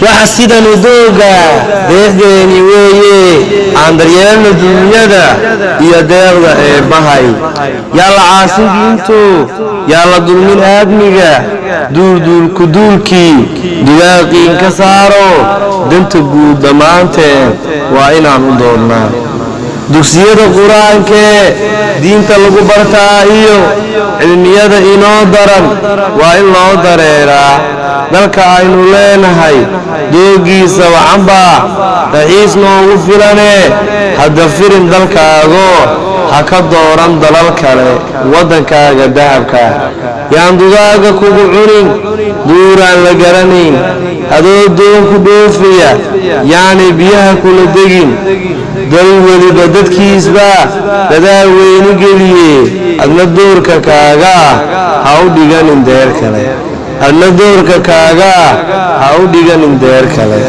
وحسيدا ندوغا ديغيني ويه عن دريان الدنيا يا ديغدا بهاي يلا عاصم انتو يلا دول من ادميغا دول كدولكي دواقي انكسارو دنتو قود دمانتين وإنا ندورنا dugsiyada quraanka diinta lagu bartaa iyo cilmiyada inoo daran waa in loo dareeraa dalka aynu leenahay doogiisa wacanba ra'iis noogu filane hadda firin dalkaago ha ka dooran dalal kale wadankaaga dahabka yaan dugaaga kugu cunin duuraan la garanayn adoo doonku dhoofiya yaani biyaha kula degin dal waliba dadkiisba dadaal weyni geliye adna doorka kaaga ha u dhiganin deer kale adna doorka kaaga ha u dhiganin deer kale